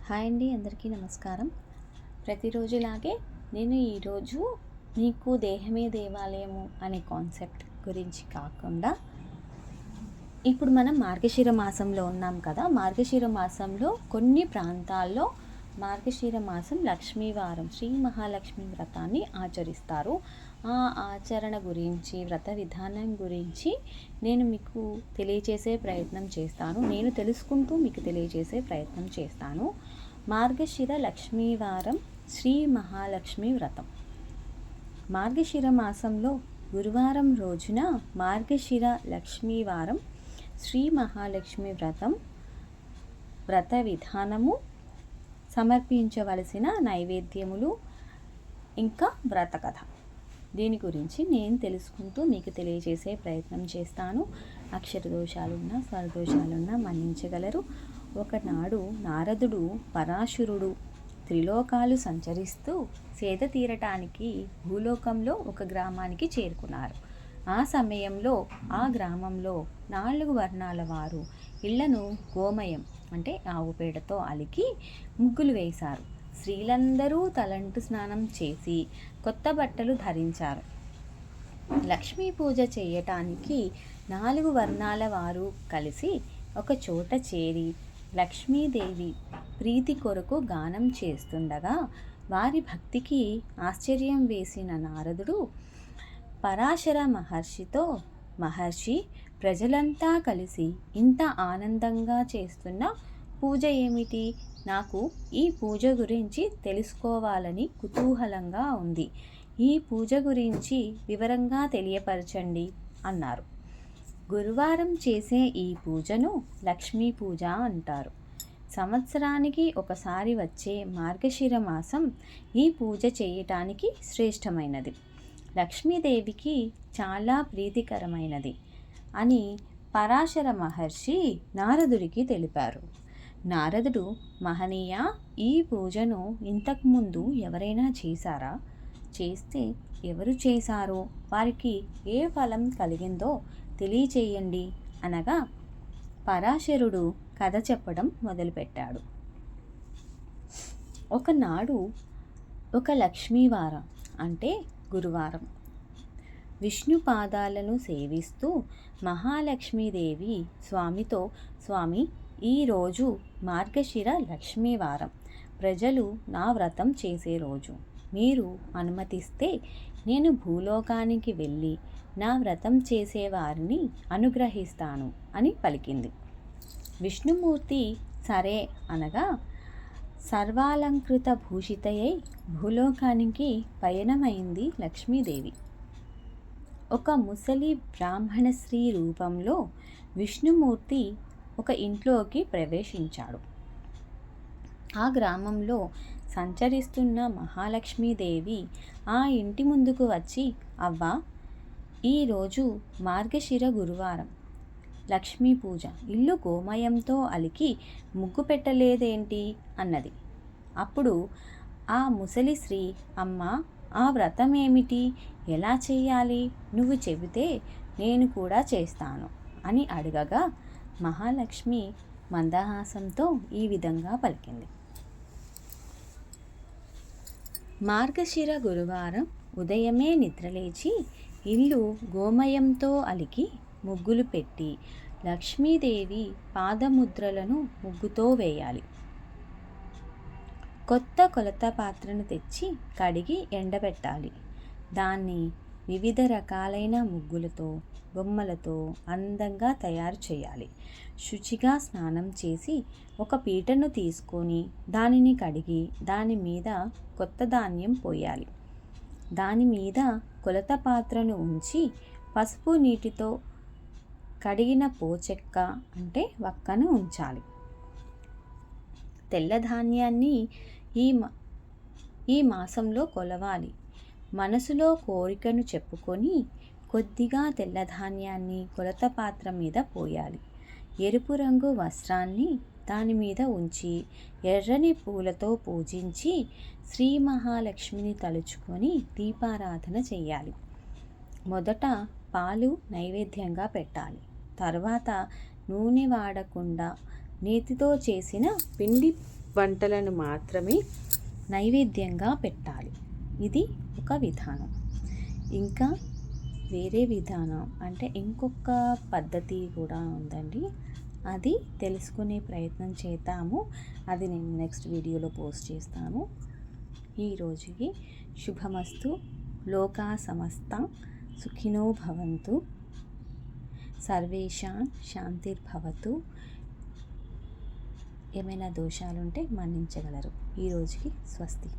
Hi అండి, అందరికీ నమస్కారం. ప్రతిరోజులాగే నేను ఈరోజు నీకు దేహమే దేవాలయము అనే కాన్సెప్ట్ గురించి కాకుండా, ఇప్పుడు మనం మార్గశిర మాసంలో ఉన్నాం కదా. మార్గశిర మాసంలో కొన్ని ప్రాంతాల్లో మార్గశిర మాసం లక్ష్మీవారం శ్రీ మహాలక్ష్మి వ్రతాన్ని ఆచరిస్తారు. ఆ ఆచరణ గురించి, వ్రత విధానం గురించి నేను మీకు తెలియచేసే ప్రయత్నం చేస్తాను. నేను తెలుసుకుంటూ మీకు తెలియజేసే ప్రయత్నం చేస్తాను. మార్గశిర లక్ష్మీవారం శ్రీ మహాలక్ష్మి వ్రతం. మార్గశిర మాసంలో గురువారం రోజున మార్గశిర లక్ష్మీవారం శ్రీ మహాలక్ష్మి వ్రత విధానము, సమర్పించవలసిన నైవేద్యములు, ఇంకా వ్రత కథ, దీని గురించి నేను తెలుసుకుంటూ మీకు తెలియజేసే ప్రయత్నం చేస్తాను. అక్షర దోషాలున్నా స్వరదోషాలున్నా మన్నించగలరు. ఒకనాడు నారదుడు పరాశురుడు త్రిలోకాలు సంచరిస్తూ సేద తీరటానికి భూలోకంలో ఒక గ్రామానికి చేరుకున్నారు. ఆ సమయంలో ఆ గ్రామంలో 4 వర్ణాల వారు ఇళ్లను గోమయం అంటే ఆవు పేడతో అలికి ముగ్గులు వేశారు. స్త్రీలందరూ తలంటు స్నానం చేసి కొత్త బట్టలు ధరించారు. లక్ష్మీ పూజ చేయటానికి 4 వర్ణాల వారు కలిసి ఒక చోట చేరి లక్ష్మీదేవి ప్రీతి కొరకు గానం చేస్తుండగా వారి భక్తికి ఆశ్చర్యం వేసిన నారదుడు పరాశర మహర్షితో, మహర్షి, ప్రజలంతా కలిసి ఇంత ఆనందంగా చేస్తున్న పూజ ఏమిటి? నాకు ఈ పూజ గురించి తెలుసుకోవాలని కుతూహలంగా ఉంది. ఈ పూజ గురించి వివరంగా తెలియపరచండి అన్నారు. గురువారం చేసే ఈ పూజను లక్ష్మీ పూజ అంటారు. సంవత్సరానికి ఒకసారి వచ్చే మార్గశిర మాసం ఈ పూజ చేయటానికి శ్రేష్టమైనది, లక్ష్మీదేవికి చాలా ప్రీతికరమైనది అని పరాశర మహర్షి నారదుడికి తెలిపారు. నారదుడు, మహనీయ, ఈ పూజను ఇంతకుముందు ఎవరైనా చేశారా? చేస్తే ఎవరు చేశారో, వారికి ఏ ఫలం కలిగిందో తెలియచేయండి అనగా పరాశరుడు కథ చెప్పడం మొదలుపెట్టాడు. ఒకనాడు ఒక లక్ష్మీవారం అంటే గురువారం విష్ణు పాదాలను సేవిస్తూ మహాలక్ష్మీదేవి స్వామితో, స్వామి, ఈరోజు మార్గశిర లక్ష్మీవారం, ప్రజలు నా వ్రతం చేసే రోజు. మీరు అనుమతిస్తే నేను భూలోకానికి వెళ్ళి నా వ్రతం చేసేవారిని అనుగ్రహిస్తాను అని పలికింది. విష్ణుమూర్తి సరే అనగా సర్వాలంకృత భూషితయై భూలోకానికి పయనమైంది లక్ష్మీదేవి. ఒక ముసలి బ్రాహ్మణ స్త్రీ రూపంలో విష్ణుమూర్తి ఒక ఇంట్లోకి ప్రవేశించాడు. ఆ గ్రామంలో సంచరిస్తున్న మహాలక్ష్మీదేవి ఆ ఇంటి ముందుకు వచ్చి, అవ్వా, ఈరోజు మార్గశిర గురువారం, లక్ష్మీ పూజ, ఇల్లు గోమయంతో అలికి ముగ్గు పెట్టలేదేంటి అన్నది. అప్పుడు ఆ ముసలి స్త్రీ, అమ్మ, ఆ వ్రతం ఏమిటి, ఎలా చేయాలి, నువ్వు చెబితే నేను కూడా చేస్తాను అని అడగగా మహాలక్ష్మి మందహాసంతో ఈ విధంగా పలికింది. మార్గశిర గురువారం ఉదయమే నిద్రలేచి ఇల్లు గోమయంతో అలికి ముగ్గులు పెట్టి లక్ష్మీదేవి పాదముద్రలను ముగ్గుతో వేయాలి. కొత్త కొలత పాత్రను తెచ్చి కడిగి ఎండబెట్టాలి. దాన్ని వివిధ రకాలైన ముగ్గులతో, బొమ్మలతో అందంగా తయారు చేయాలి. శుచిగా స్నానం చేసి ఒక పీటను తీసుకొని దానిని కడిగి దాని మీద కొత్త ధాన్యం పోయాలి. దాని మీద కొలత పాత్రను ఉంచి పసుపు నీటితో కడిగిన పోచెక్క అంటే వక్కను ఉంచాలి. తెల్ల ధాన్యాన్ని ఈ మాసంలో కొలవాలి. మనసులో కోరికను చెప్పుకొని కొద్దిగా తెల్లధాన్యాన్ని కొలత పాత్ర మీద పోయాలి. ఎరుపు రంగు వస్త్రాన్ని దాని మీద ఉంచి ఎర్రని పూలతో పూజించి శ్రీ మహాలక్ష్మిని తలుచుకొని దీపారాధన చేయాలి. మొదట పాలు నైవేద్యంగా పెట్టాలి. తర్వాత నూనె వాడకుండా నేతితో చేసిన పిండి వంటలను మాత్రమే నైవేద్యంగా పెట్టాలి. ఇది ఒక విధానం. ఇంకా వేరే విధానం అంటే ఇంకొక పద్ధతి కూడా ఉందండి. అది తెలుసుకునే ప్రయత్నం చేద్దాము. అది నేను నెక్స్ట్ వీడియోలో పోస్ట్ చేస్తాను. ఈరోజుకి శుభమస్తు. లోకా సమస్త సుఖినో భవంతు. సర్వేషాం శాంతిర్భవతు. ఏమైనా దోషాలుంటే మన్నించగలరు. ఈరోజుకి స్వస్తి.